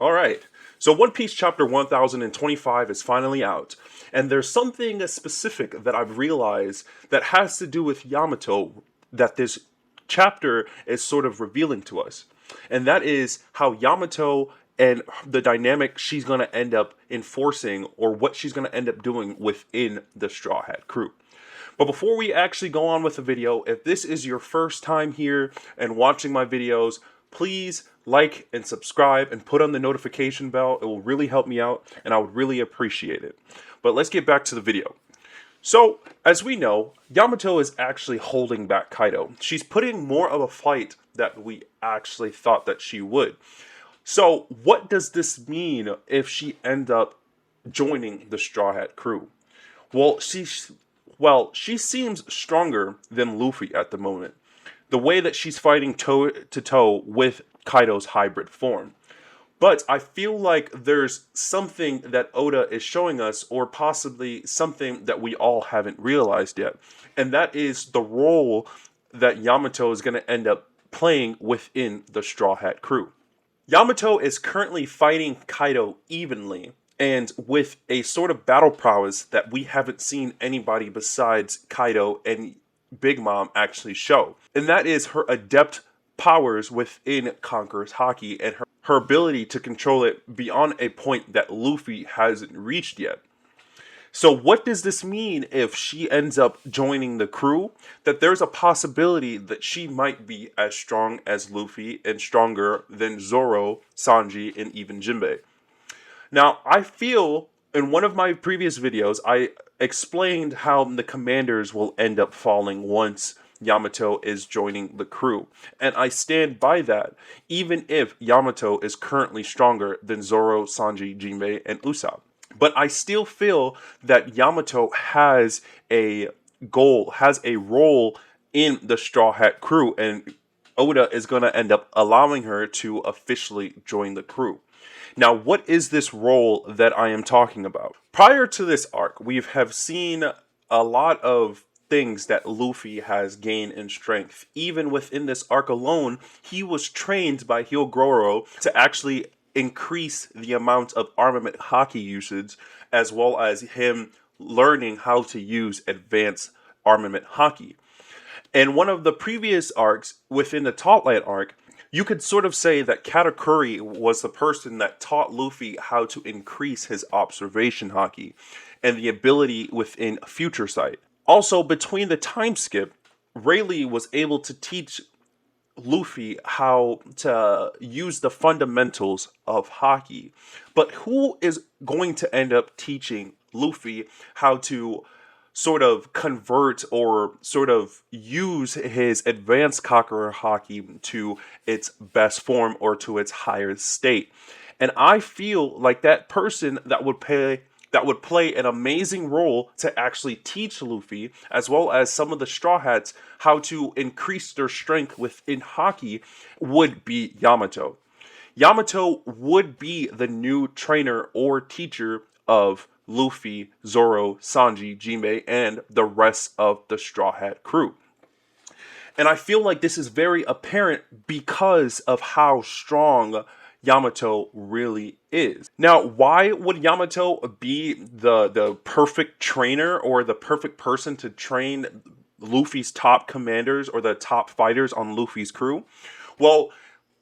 Alright, so One Piece chapter 1025 is finally out, and there's something specific that I've realized that has to do with Yamato that this chapter is sort of revealing to us. And that is how Yamato and the dynamic she's going to end up enforcing, or what she's going to end up doing within the Straw Hat crew. But before we actually go on with the video, if this is your first time here and watching my videos, please like and subscribe and put on the notification bell. It will really help me out and I would really appreciate it. But let's get back to the video. So, as we know, Yamato is actually holding back Kaido. She's putting more of a fight that we actually thought that she would. So, what does this mean if she ends up joining the Straw Hat crew? Well, she seems stronger than Luffy at the moment. The way that she's fighting toe to toe with Kaido's hybrid form. But I feel like there's something that Oda is showing us, or possibly something that we all haven't realized yet. And that is the role that Yamato is going to end up playing within the Straw Hat crew. Yamato is currently fighting Kaido evenly, and with a sort of battle prowess that we haven't seen anybody besides Kaido and Big Mom actually show. And that is her adept powers within Conqueror's Haki and her ability to control it beyond a point that Luffy hasn't reached yet. So what does this mean if she ends up joining the crew? That there's a possibility that she might be as strong as Luffy and stronger than Zoro, Sanji, and even Jinbei. Now, I feel in one of my previous videos, I explained how the commanders will end up falling once Yamato is joining the crew. And I stand by that, even if Yamato is currently stronger than Zoro, Sanji, Jinbei, and Usopp. But I still feel that Yamato has a goal, has a role in the Straw Hat crew, and Oda is going to end up allowing her to officially join the crew. Now, what is this role that I am talking about? Prior to this arc, we have seen a lot of things that Luffy has gained in strength. Even within this arc alone, he was trained by Hyogoro to actually increase the amount of armament haki usage, as well as him learning how to use advanced armament haki. In one of the previous arcs, within the Toplight arc, you could sort of say that Katakuri was the person that taught Luffy how to increase his observation haki and the ability within Future Sight. Also, between the time skip, Rayleigh was able to teach Luffy how to use the fundamentals of haki. But who is going to end up teaching Luffy how to sort of convert or sort of use his advanced Conqueror haki to its best form or to its higher state? And I feel like that person that would play an amazing role to actually teach Luffy, as well as some of the Straw Hats, how to increase their strength within haki, would be Yamato. Yamato would be the new trainer or teacher of Luffy, Zoro, Sanji, Jinbei, and the rest of the Straw Hat crew. And I feel like this is very apparent because of how strong Yamato really is. Now, why would Yamato be the perfect trainer or the perfect person to train Luffy's top commanders or the top fighters on Luffy's crew? Well,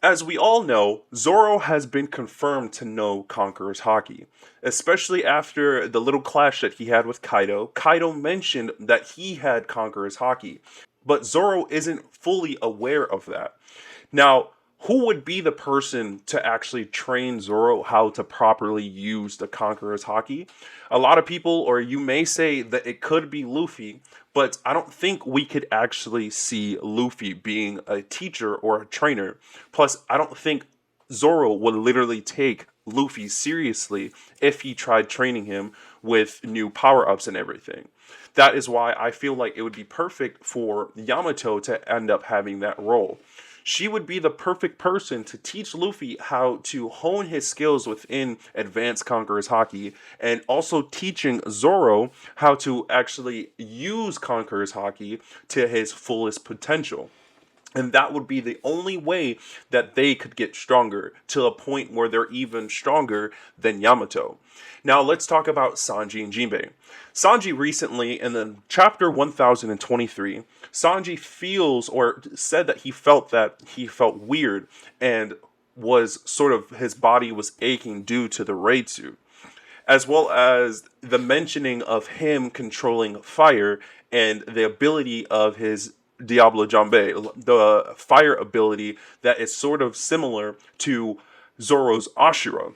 as we all know, Zoro has been confirmed to know Conqueror's Haki, especially after the little clash that he had with Kaido. Kaido mentioned that he had Conqueror's Haki, but Zoro isn't fully aware of that. Now, who would be the person to actually train Zoro how to properly use the Conqueror's Haki? A lot of people, or you may say that it could be Luffy, but I don't think we could actually see Luffy being a teacher or a trainer. Plus, I don't think Zoro would literally take Luffy seriously if he tried training him with new power-ups and everything. That is why I feel like it would be perfect for Yamato to end up having that role. She would be the perfect person to teach Luffy how to hone his skills within Advanced Conqueror's Haki, and also teaching Zoro how to actually use Conqueror's Haki to his fullest potential. And that would be the only way that they could get stronger, to a point where they're even stronger than Yamato. Now let's talk about Sanji and Jinbei. Sanji recently, in the chapter 1023, Sanji feels, or said that he felt weird, and was sort of, his body was aching due to the raid suit, as well as the mentioning of him controlling fire and the ability of his Diablo Jambe, the fire ability that is sort of similar to Zoro's Ashura.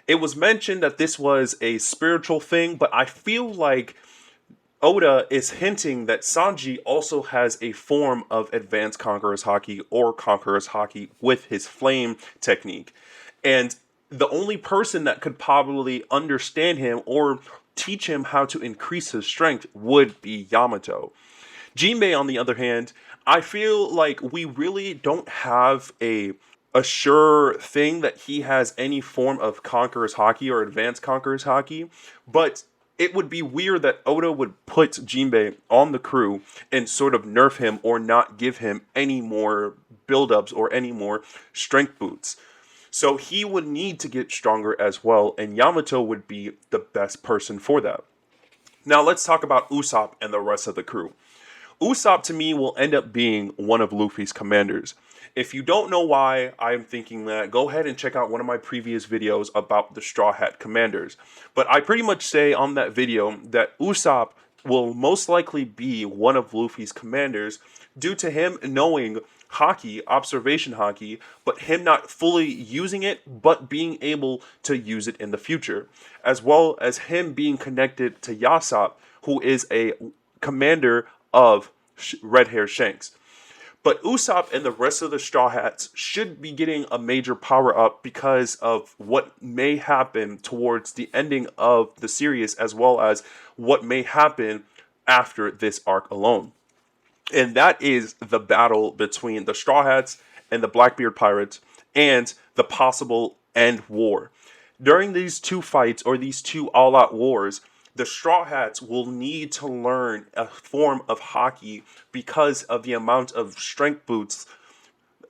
It was mentioned that this was a spiritual thing, but I feel like Oda is hinting that Sanji also has a form of advanced Conqueror's Haki or Conqueror's Haki with his flame technique. And the only person that could probably understand him or teach him how to increase his strength would be Yamato. Jinbei, on the other hand, I feel like we really don't have a sure thing that he has any form of Conqueror's Haki or advanced Conqueror's Haki, but it would be weird that Oda would put Jinbei on the crew and sort of nerf him or not give him any more buildups or any more strength boots. So he would need to get stronger as well, and Yamato would be the best person for that. Now let's talk about Usopp and the rest of the crew. Usopp, to me, will end up being one of Luffy's commanders. If you don't know why I'm thinking that, go ahead and check out one of my previous videos about the Straw Hat commanders. But I pretty much say on that video that Usopp will most likely be one of Luffy's commanders due to him knowing Haki, observation Haki, but him not fully using it, but being able to use it in the future. As well as him being connected to Yasopp, who is a commander of Red Hair Shanks. But Usopp and the rest of the Straw Hats should be getting a major power up because of what may happen towards the ending of the series, as well as what may happen after this arc alone. And that is the battle between the Straw Hats and the Blackbeard Pirates, and the possible end war. During these two fights, or these two all-out wars, the Straw Hats will need to learn a form of Haki because of the amount of strength boots,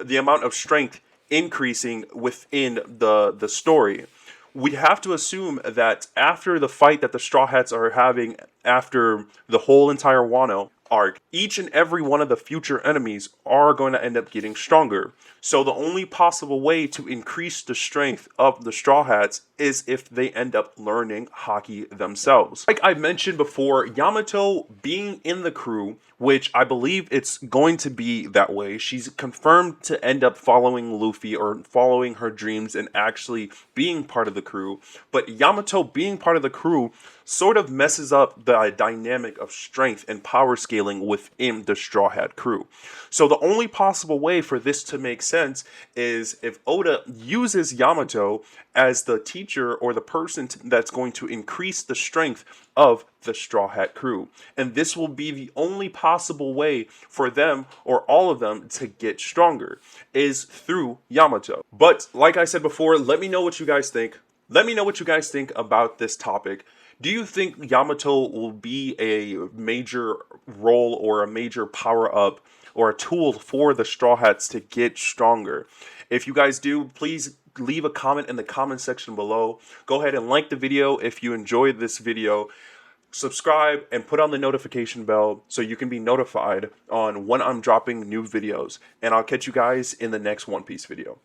the amount of strength increasing within the story. We have to assume that after the fight that the Straw Hats are having after the whole entire Wano arc, each and every one of the future enemies are going to end up getting stronger. So the only possible way to increase the strength of the Straw Hats is if they end up learning Haki themselves. Like I mentioned before, Yamato being in the crew, which I believe it's going to be that way. She's confirmed to end up following Luffy or following her dreams and actually being part of the crew. But Yamato being part of the crew sort of messes up the dynamic of strength and power scaling within the Straw Hat crew. So the only possible way for this to make sense is if Oda uses Yamato as the teacher or the person that's going to increase the strength of the Straw Hat crew. And this will be the only possible way for them, or all of them, to get stronger, is through Yamato. But like I said before, let me know what you guys think. Let me know what you guys think about this topic. Do you think Yamato will be a major role or a major power-up or a tool for the Straw Hats to get stronger? If you guys do, please leave a comment in the comment section below. Go ahead and like the video if you enjoyed this video. Subscribe and put on the notification bell so you can be notified on when I'm dropping new videos. And I'll catch you guys in the next One Piece video.